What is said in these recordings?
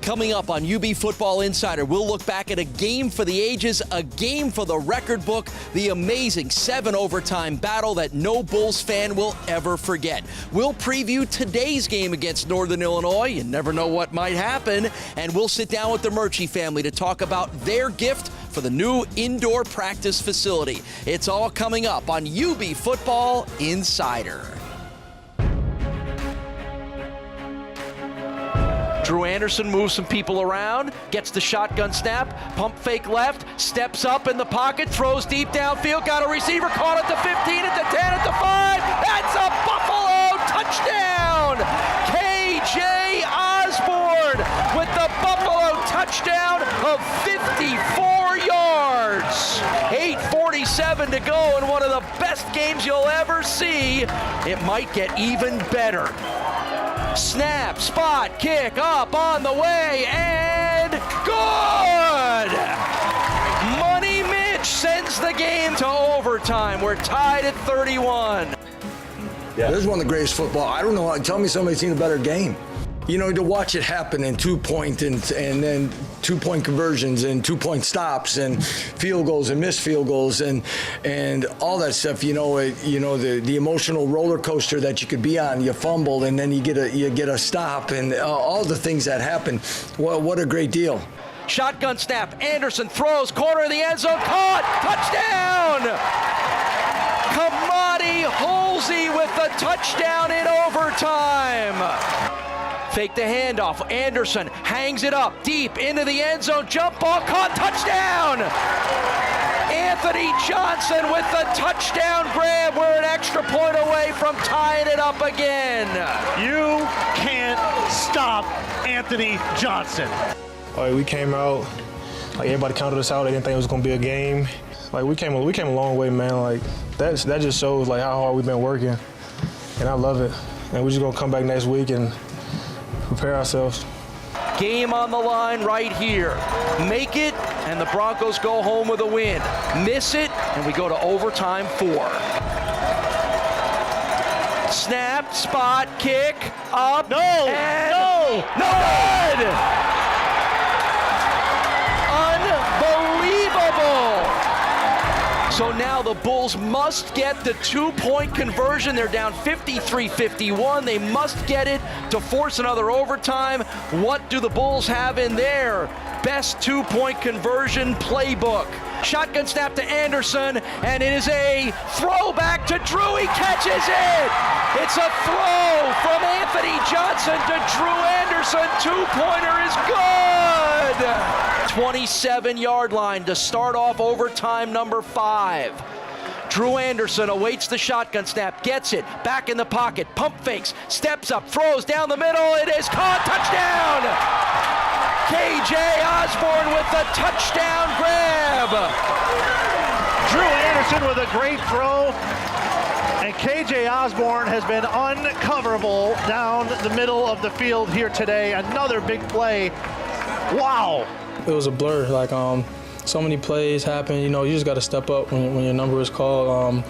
Coming up on UB Football Insider, we'll look back at a game for the ages, a game for the record book, the amazing 7-overtime battle that no Bulls fan will ever forget. We'll preview today's game against Northern Illinois. You never know what might happen. And we'll sit down with the Mirchi family to talk about their gift for the new indoor practice facility. It's all coming up on UB Football Insider. Drew Anderson moves some people around, gets the shotgun snap, pump fake left, steps up in the pocket, throws deep downfield, got a receiver, caught at the 15, at the 10, at the 5. That's a Buffalo touchdown! KJ Osborne with the Buffalo touchdown of 54 yards. 8:47 to go in one of the best games you'll ever see. It might get even better. Snap, spot, kick, up, on the way, and good! Money Mitch sends the game to overtime. We're tied at 31. Yeah. This is one of the greatest football. I don't know. Tell me somebody's seen a better game. You know, to watch it happen in 2-point and then 2-point conversions and 2-point stops and field goals and missed field goals and all that stuff. You know, the emotional roller coaster that you could be on. You fumble and then you get a stop and all the things that happen. What a great deal. Shotgun snap. Anderson throws, corner of the end zone, caught, touchdown! Kamadi Holsey with the touchdown in overtime. Fake the handoff. Anderson hangs it up deep into the end zone. Jump ball caught. Touchdown! Anthony Johnson with the touchdown grab. We're an extra point away from tying it up again. You can't stop Anthony Johnson. We came out, everybody counted us out. They didn't think it was going to be a game. We came a long way, man. That just shows how hard we've been working, and I love it. And we're just going to come back next week and prepare ourselves. Game on the line right here. Make it, and the Broncos go home with a win. Miss it, and we go to overtime 4. Snap, spot, kick, up, No! Good! Unbelievable! So now the Bulls must get the 2-point conversion. They're down 53-51. They must get it to force another overtime. What do the Bulls have in their best 2-point conversion playbook? Shotgun snap to Anderson, and it is a throwback to Drew. He catches it! It's a throw from Anthony Johnson to Drew Anderson. 2-pointer is good! 27-yard line to start off overtime number 5. Drew Anderson awaits the shotgun snap, gets it, back in the pocket, pump fakes, steps up, throws down the middle, it is caught, touchdown! KJ Osborne with the touchdown grab! Drew Anderson with a great throw, and KJ Osborne has been uncoverable down the middle of the field here today. Another big play. Wow! It was a blur. So many plays happen. You just got to step up when your number is called.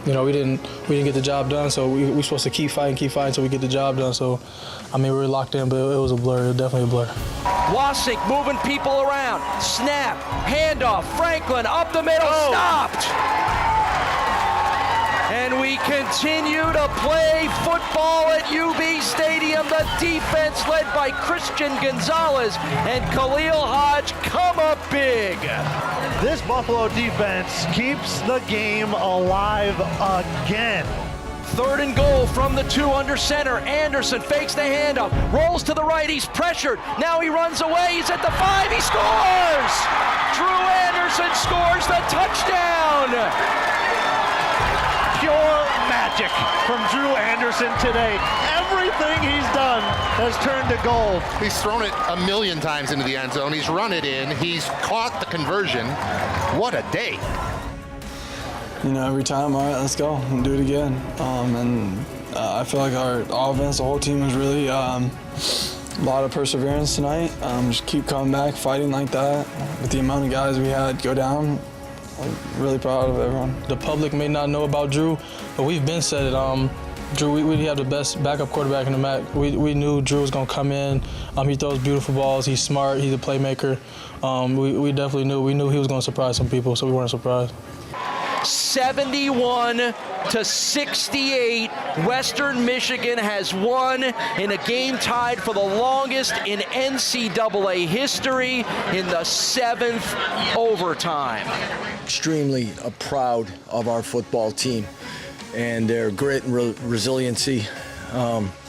We didn't get the job done, so we're supposed to keep fighting until we get the job done. So, we were locked in, but it was a blur. It was definitely a blur. Wasik moving people around. Snap, handoff, Franklin up the middle, stopped. And we continue to play football at UB Stadium. The defense led by Christian Gonzalez and Khalil Hodge come up big. This Buffalo defense keeps the game alive again. 3rd and goal from the 2 under center. Anderson fakes the handoff, rolls to the right, he's pressured. Now he runs away, he's at the 5, he scores! Drew Anderson scores the touchdown! Pure magic from Drew Anderson today. Everything he's done has turned to gold. He's thrown it a million times into the end zone. He's run it in. He's caught the conversion. What a day. Every time, all right, let's go and do it again. I feel like our offense, the whole team was really a lot of perseverance tonight. Just keep coming back, fighting like that. With the amount of guys we had go down, I'm really proud of everyone. The public may not know about Drew, but we've been said it. Drew, we have the best backup quarterback in the MAC. We knew Drew was going to come in. He throws beautiful balls. He's smart. He's a playmaker. We definitely knew. We knew he was going to surprise some people, so we weren't surprised. 71-68, Western Michigan has won in a game tied for the longest in NCAA history in the 7th overtime. Extremely proud of our football team and their grit and resiliency.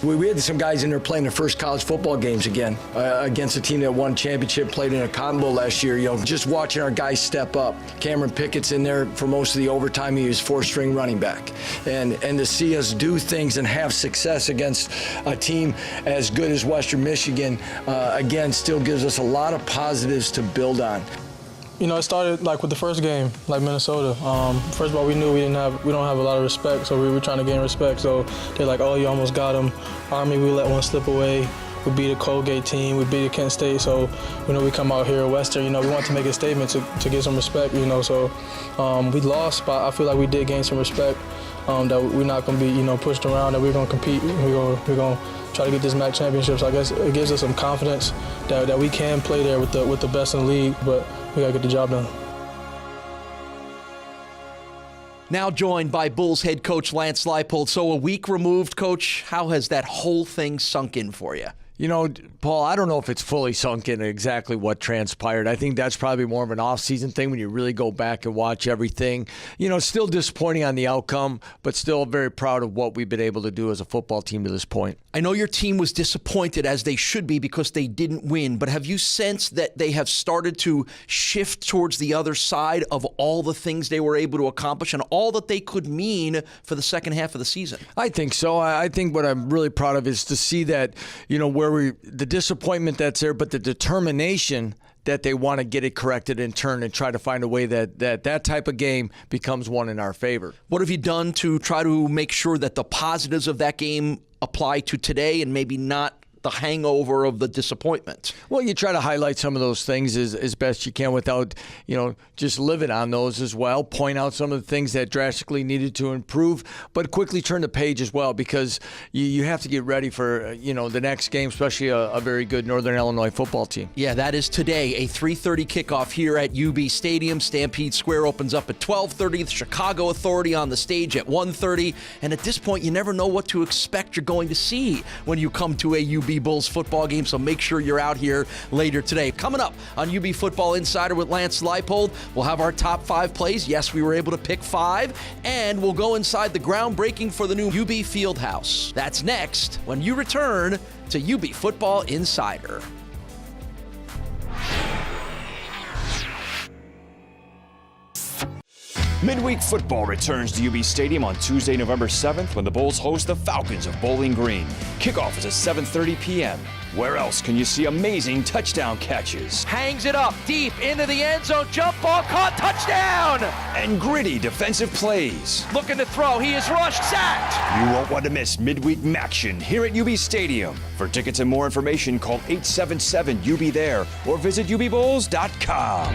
We had some guys in there playing their first college football games again against a team that won championship, played in a Cotton Bowl last year. Just watching our guys step up. Cameron Pickett's in there for most of the overtime. He was 4th-string running back. And to see us do things and have success against a team as good as Western Michigan, again, still gives us a lot of positives to build on. You know, it started like with the first game, like Minnesota. First of all, we knew we don't have a lot of respect, so we were trying to gain respect. So they're like, "Oh, you almost got them." Army, we let one slip away. We beat a Colgate team. We beat a Kent State. So, you know, we come out here at Western. You know, we want to make a statement to get some respect. You know, so we lost, but I feel like we did gain some respect. That we're not going to be, you know, pushed around. That we're going to compete. We're going to try to get this MAC championship. So I guess it gives us some confidence that we can play there with the best in the league. But we got to get the job done. Now joined by Bulls head coach Lance Leipold. So a week removed, Coach, how has that whole thing sunk in for you? You know, Paul, I don't know if it's fully sunk in exactly what transpired. I think that's probably more of an off-season thing when you really go back and watch everything. You know, still disappointing on the outcome, but still very proud of what we've been able to do as a football team to this point. I know your team was disappointed, as they should be, because they didn't win, but have you sensed that they have started to shift towards the other side of all the things they were able to accomplish and all that they could mean for the second half of the season? I think so. I think what I'm really proud of is to see that, you know, the disappointment that's there, but the determination that they want to get it corrected and turn and try to find a way that type of game becomes one in our favor. What have you done to try to make sure that the positives of that game apply to today and maybe not the hangover of the disappointment? Well, you try to highlight some of those things as best you can without, you know, just living on those as well. Point out some of the things that drastically needed to improve, but quickly turn the page as well, because you have to get ready for, you know, the next game, especially a very good Northern Illinois football team. Yeah, that is today, a 3:30 kickoff here at UB Stadium. Stampede Square opens up at 12:30. The Chicago Authority on the stage at 1:30. And at this point, you never know what to expect you're going to see when you come to a UB Bulls football game, so make sure you're out here later today. Coming up on UB Football Insider with Lance Leipold, we'll have our top 5 plays. Yes, we were able to pick 5, and we'll go inside the groundbreaking for the new UB Fieldhouse. That's next when you return to UB Football Insider. Midweek Football returns to UB Stadium on Tuesday, November 7th when the Bulls host the Falcons of Bowling Green. Kickoff is at 7:30 p.m. Where else can you see amazing touchdown catches? Hangs it up deep into the end zone. Jump ball caught. Touchdown! And gritty defensive plays. Looking to throw. He is rushed. Sacked! You won't want to miss Midweek Maction here at UB Stadium. For tickets and more information, call 877-UB-THERE or visit UBBulls.com.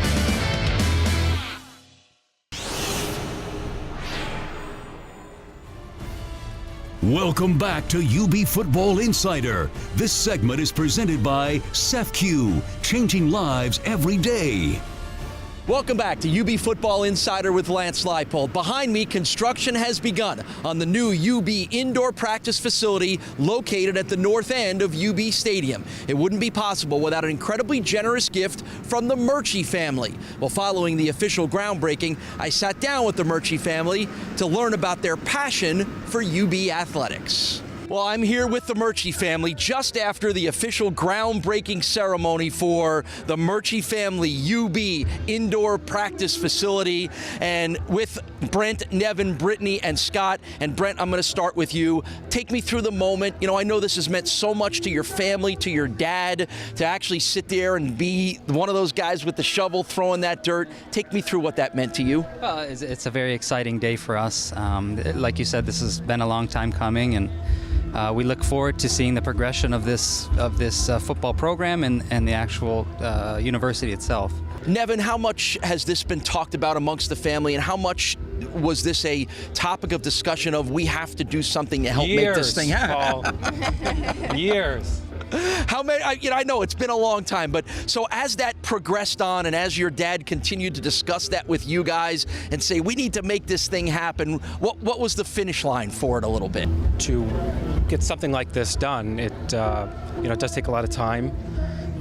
Welcome back to UB Football Insider. This segment is presented by CEFQ, changing lives every day. Welcome back to UB Football Insider with Lance Leipold. Behind me, construction has begun on the new UB indoor practice facility located at the north end of UB Stadium. It wouldn't be possible without an incredibly generous gift from the Mirchi family. Well, following the official groundbreaking, I sat down with the Mirchi family to learn about their passion for UB athletics. Well, I'm here with the Mirchi family just after the official groundbreaking ceremony for the Mirchi Family UB indoor practice facility, and with Brent, Nevin, Brittany, and Scott. And Brent, I'm going to start with you. Take me through the moment. You know, I know this has meant so much to your family, to your dad, to actually sit there and be one of those guys with the shovel throwing that dirt. Take me through what that meant to you. Well, it's a very exciting day for us. Like you said, this has been a long time coming, and we look forward to seeing the progression of this football program and the actual university itself. Nevin, how much has this been talked about amongst the family, and how much was this a topic of discussion of we have to do something to help make this thing happen? Years. How many? I know it's been a long time, but so as that progressed on, and as your dad continued to discuss that with you guys and say we need to make this thing happen, what was the finish line for it a little bit? To get something like this done, it it does take a lot of time,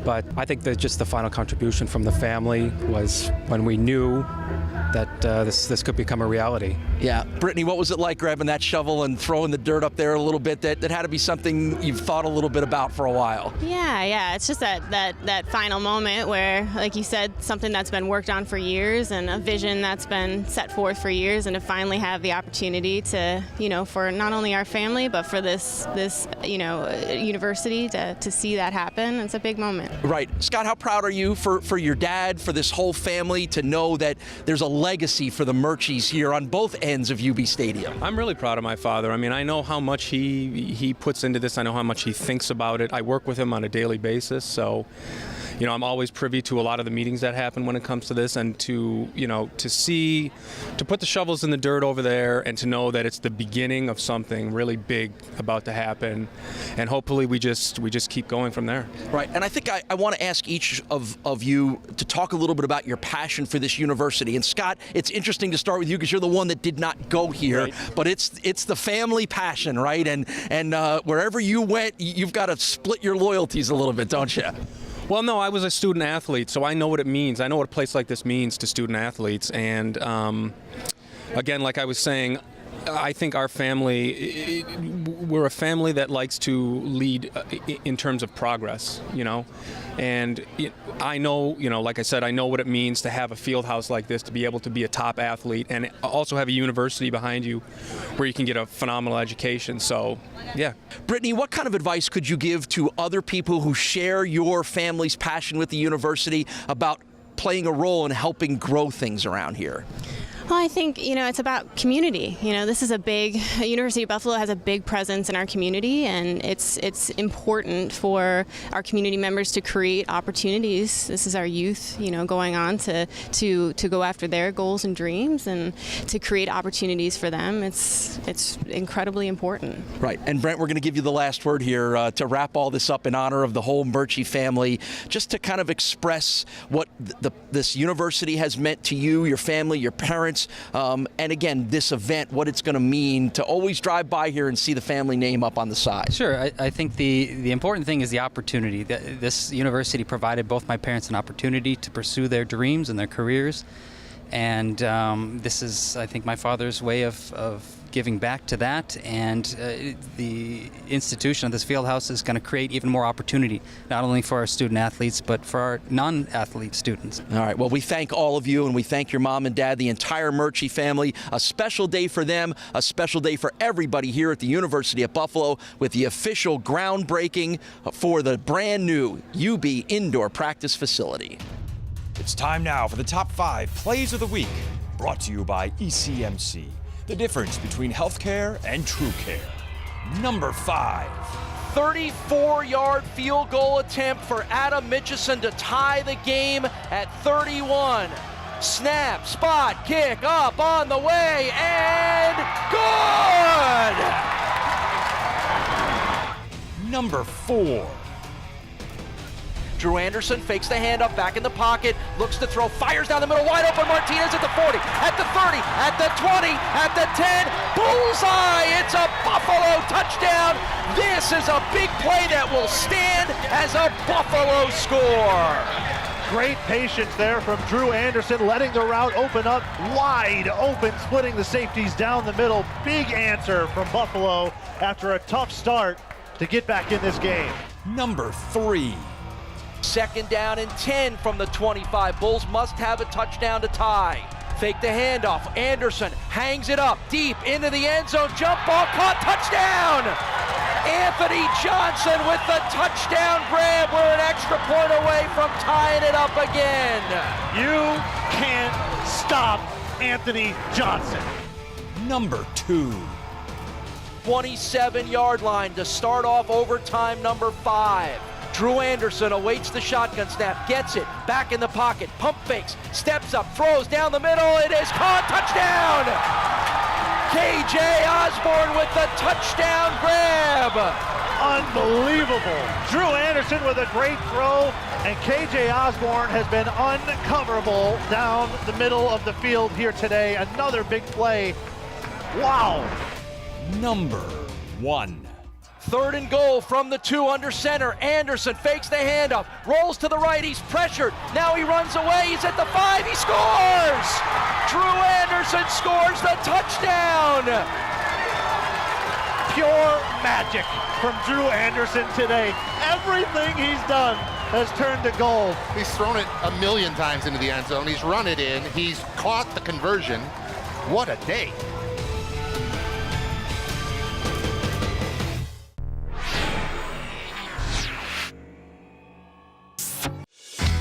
but I think that just the final contribution from the family was when we knew that this could become a reality. Yeah, Brittany, what was it like grabbing that shovel and throwing the dirt up there a little bit? That had to be something you've thought a little bit about for a while. Yeah. It's just that final moment where, like you said, something that's been worked on for years and a vision that's been set forth for years, and to finally have the opportunity to, for not only our family but for this university to see that happen. It's a big moment. Right, Scott. How proud are you for your dad, for this whole family, to know that there's a legacy for the Mirchis here on both ends of UB Stadium? I'm really proud of my father. I mean, I know how much he puts into this. I know how much he thinks about it. I work with him on a daily basis, so I'm always privy to a lot of the meetings that happen when it comes to this, and to put the shovels in the dirt over there and to know that it's the beginning of something really big about to happen, and hopefully we just keep going from there. Right, and I think I want to ask each of you to talk a little bit about your passion for this university. And Scott, it's interesting to start with you because you're the one that did not go here, right. But it's the family passion, right? And wherever you went, you've got to split your loyalties a little bit, don't you? Well, no, I was a student athlete, so I know what it means. I know what a place like this means to student athletes. And again, like I was saying, I think our family, we're a family that likes to lead in terms of progress, And I know, like I said, I know what it means to have a field house like this, to be able to be a top athlete, and also have a university behind you where you can get a phenomenal education. So, yeah. Brittany, what kind of advice could you give to other people who share your family's passion with the university about playing a role in helping grow things around here? Well, I think, it's about community. This is University of Buffalo has a big presence in our community, and it's important for our community members to create opportunities. This is our youth, going on to go after their goals and dreams and to create opportunities for them. It's incredibly important. Right. And Brent, we're going to give you the last word here to wrap all this up in honor of the whole Mirchi family, just to kind of express what this university has meant to you, your family, your parents, and again, this event, what it's going to mean to always drive by here and see the family name up on the side. Sure. I think the important thing is the opportunity. This university provided both my parents an opportunity to pursue their dreams and their careers. And this is, I think, my father's way of giving back to that, and the institution of this field house is going to create even more opportunity, not only for our student athletes, but for our non-athlete students. All right, well, we thank all of you, and we thank your mom and dad, the entire Mirchi family. A special day for them, a special day for everybody here at the University of Buffalo, with the official groundbreaking for the brand new UB indoor practice facility. It's time now for the top 5 plays of the week, brought to you by ECMC. The difference between healthcare and true care. Number 5. 34-yard field goal attempt for Adam Mitchison to tie the game at 31. Snap, spot, kick, up, on the way, and good! Number 4. Drew Anderson fakes the handoff, back in the pocket, looks to throw, fires down the middle, wide open. Martinez at the 40, at the 30, at the 20, at the 10. Bullseye! It's a Buffalo touchdown. This is a big play that will stand as a Buffalo score. Great patience there from Drew Anderson, letting the route open up, wide open, splitting the safeties down the middle. Big answer from Buffalo after a tough start to get back in this game. Number 3. 2nd down and 10 from the 25. Bulls must have a touchdown to tie. Fake the handoff. Anderson hangs it up deep into the end zone. Jump ball caught. Touchdown! Anthony Johnson with the touchdown grab. We're an extra point away from tying it up again. You can't stop Anthony Johnson. Number 2. 27-yard line to start off overtime number 5. Drew Anderson awaits the shotgun snap, gets it, back in the pocket, pump fakes, steps up, throws down the middle, it is caught, touchdown! KJ Osborne with the touchdown grab! Unbelievable. Drew Anderson with a great throw, and KJ Osborne has been uncoverable down the middle of the field here today. Another big play. Wow. Number 1. 3rd and goal from the 2 under center. Anderson fakes the handoff, rolls to the right, he's pressured. Now he runs away, he's at the 5, he scores! Drew Anderson scores the touchdown! Pure magic from Drew Anderson today. Everything he's done has turned to gold. He's thrown it a million times into the end zone. He's run it in. He's caught the conversion. What a day.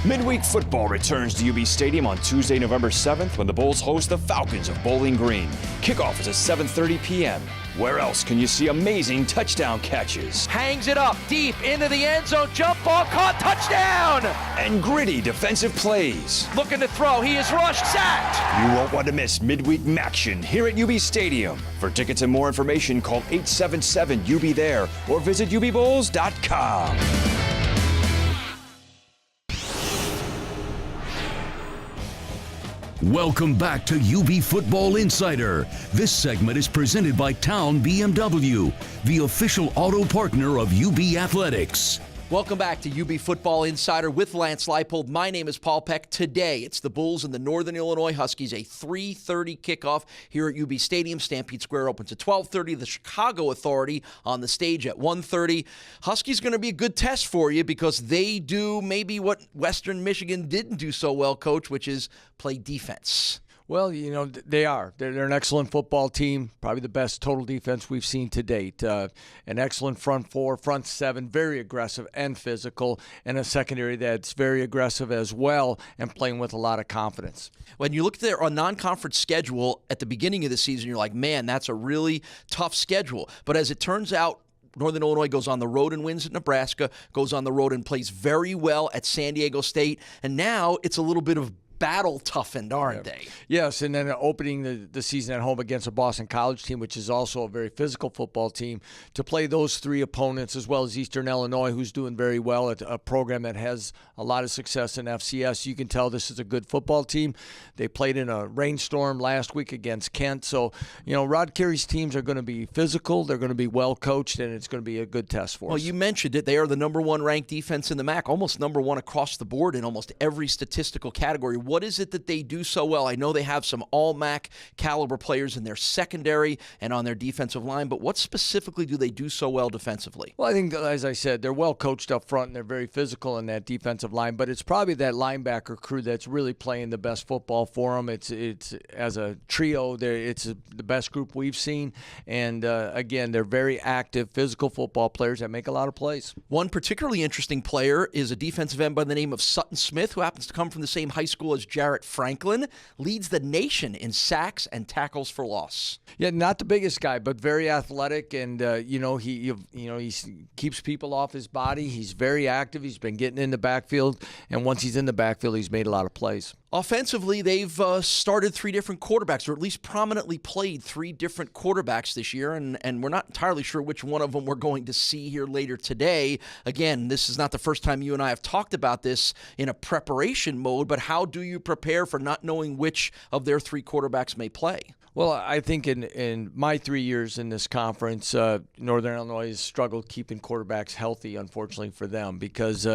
Midweek Football returns to UB Stadium on Tuesday, November 7th when the Bulls host the Falcons of Bowling Green. Kickoff is at 7:30 p.m. Where else can you see amazing touchdown catches? Hangs it up deep into the end zone, jump ball caught, touchdown! And gritty defensive plays. Looking to throw, he is rushed, sacked! You won't want to miss Midweek Maction here at UB Stadium. For tickets and more information, call 877-UB-THERE or visit ubbowls.com. Welcome back to UB Football Insider. This segment is presented by Town BMW, the official auto partner of UB Athletics. Welcome back to UB Football Insider with Lance Leipold. My name is Paul Peck. Today, it's the Bulls and the Northern Illinois Huskies, a 3:30 kickoff here at UB Stadium. Stampede Square opens at 12:30. The Chicago Authority on the stage at 1:30. Huskies going to be a good test for you because they do maybe what Western Michigan didn't do so well, Coach, which is play defense. Well, you know, they are. They're an excellent football team, probably the best total defense we've seen to date. An excellent front 4, front 7, very aggressive and physical, and a secondary that's very aggressive as well and playing with a lot of confidence. When you look at their non-conference schedule at the beginning of the season, you're like, man, that's a really tough schedule. But as it turns out, Northern Illinois goes on the road and wins at Nebraska, goes on the road and plays very well at San Diego State, and now it's a little bit of battle toughened, aren't they? Yes, and then opening the season at home against a Boston College team, which is also a very physical football team, to play those 3 opponents as well as Eastern Illinois, who's doing very well at a program that has a lot of success in FCS. You can tell this is a good football team. They played in a rainstorm last week against Kent. So, you know, Rod Carey's teams are going to be physical, they're going to be well coached, and it's going to be a good test for us. Well, you mentioned it. They are the number 1 ranked defense in the MAC, almost number 1 across the board in almost every statistical category. What is it that they do so well? I know they have some all-MAC caliber players in their secondary and on their defensive line, but what specifically do they do so well defensively? Well, I think, as I said, they're well coached up front and they're very physical in that defensive line, but it's probably that linebacker crew that's really playing the best football for them. It's as a trio, it's the best group we've seen, and again, they're very active, physical football players that make a lot of plays. One particularly interesting player is a defensive end by the name of Sutton Smith, who happens to come from the same high school as Jarrett Franklin, leads the nation in sacks and tackles for loss. Yeah, not the biggest guy, but very athletic, and he keeps people off his body. He's very active. He's been getting in the backfield, and once he's in the backfield, he's made a lot of plays. Offensively, they've started 3 different quarterbacks, or at least prominently played 3 different quarterbacks this year, and we're not entirely sure which one of them we're going to see here later today. Again, this is not the first time you and I have talked about this in a preparation mode, but how do you prepare for not knowing which of their 3 quarterbacks may play? Well, I think in my 3 years in this conference, Northern Illinois has struggled keeping quarterbacks healthy, unfortunately for them, because,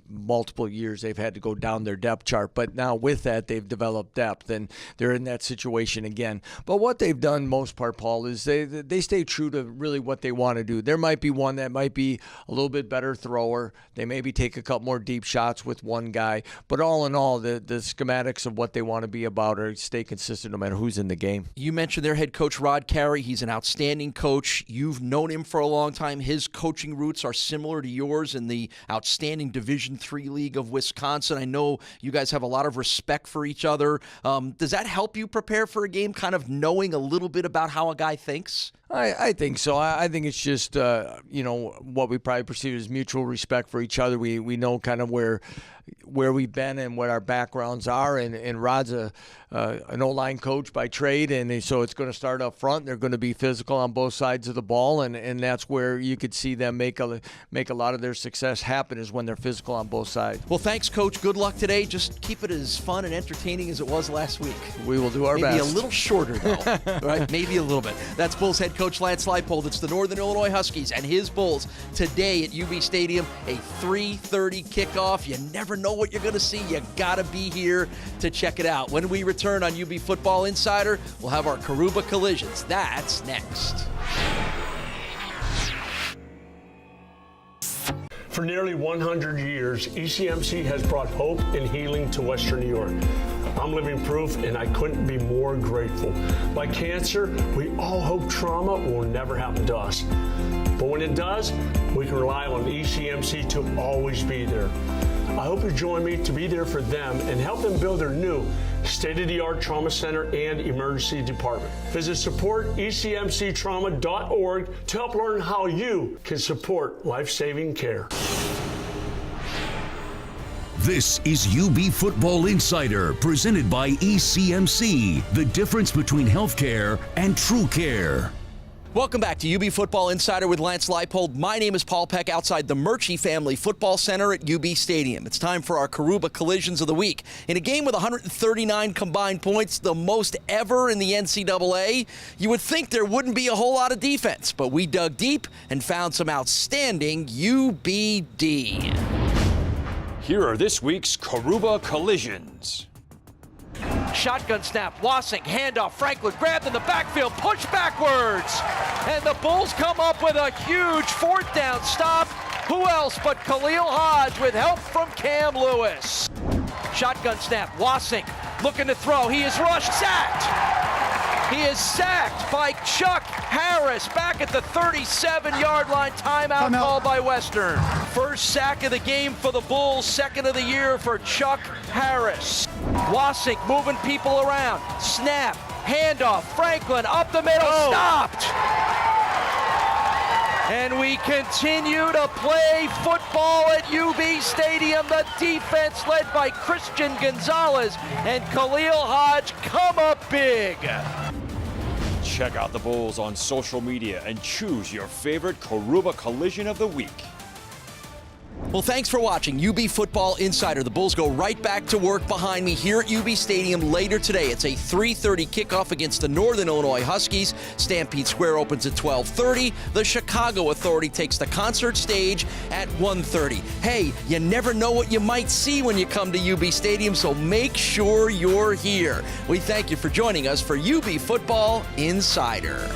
multiple years they've had to go down their depth chart. But now with that, they've developed depth, and they're in that situation again. But what they've done most part, Paul, is they stay true to really what they want to do. There might be one that might be a little bit better thrower. They maybe take a couple more deep shots with one guy. But all in all, the schematics of what they want to be about are stay consistent no matter who's in the game. You mentioned their head coach, Rod Carey. He's an outstanding coach. You've known him for a long time. His coaching roots are similar to yours in the outstanding Division III League of Wisconsin. I know you guys have a lot of respect for each other. Does that help you prepare for a game, kind of knowing a little bit about how a guy thinks? I think so. I think it's just, what we probably perceive as mutual respect for each other. We know kind of where we've been and what our backgrounds are. And Rod's an O-line coach by trade, and so it's going to start up front. They're going to be physical on both sides of the ball, and that's where you could see them make a lot of their success happen, is when they're physical on both sides. Well, thanks, Coach. Good luck today. Just keep it as fun and entertaining as it was last week. We will do our best. Maybe a little shorter, though. Right? Maybe a little bit. That's Bulls head coach Lance Leipold. It's the Northern Illinois Huskies and his Bulls today at UB Stadium, a 3:30 kickoff. You never know what you're going to see. You got to be here to check it out. When we return on UB Football Insider, we'll have our Carew Buckle collisions. That's next. For nearly 100 years, ECMC has brought hope and healing to Western New York. I'm living proof, and I couldn't be more grateful. Like cancer, we all hope trauma will never happen to us. But when it does, we can rely on ECMC to always be there. I hope you join me to be there for them and help them build their new state-of-the-art trauma center and emergency department. Visit supportecmctrauma.org to help learn how you can support life-saving care. This is UB Football Insider, presented by ECMC, the difference between healthcare and true care. Welcome back to UB Football Insider with Lance Leipold. My name is Paul Peck outside the Mirchi Family Football Center at UB Stadium. It's time for our Carew Buckle collisions of the week. In a game with 139 combined points, the most ever in the NCAA, you would think there wouldn't be a whole lot of defense, but we dug deep and found some outstanding UBD. Here are this week's Carew Buckle collisions. Shotgun snap, Wassink, handoff, Franklin grabbed in the backfield, push backwards. And the Bulls come up with a huge fourth down stop. Who else but Khalil Hodge with help from Cam Lewis. Shotgun snap, Wassink looking to throw. He is rushed, sacked. He is sacked by Chuck Harris back at the 37-yard line. Timeout called by Western. First sack of the game for the Bulls, second of the year for Chuck Harris. Wassink moving people around. Snap, handoff, Franklin up the middle, stopped. And we continue to play football at UB Stadium. The defense led by Christian Gonzalez and Khalil Hodge come up big. Check out the Bulls on social media and choose your favorite Carew Buckle collision of the week. Well, thanks for watching UB Football Insider. The Bulls go right back to work behind me here at UB Stadium later today. It's a 3:30 kickoff against the Northern Illinois Huskies. Stampede Square opens at 12:30. The Chicago Authority takes the concert stage at 1:30. Hey, you never know what you might see when you come to UB Stadium, so make sure you're here. We thank you for joining us for UB Football Insider.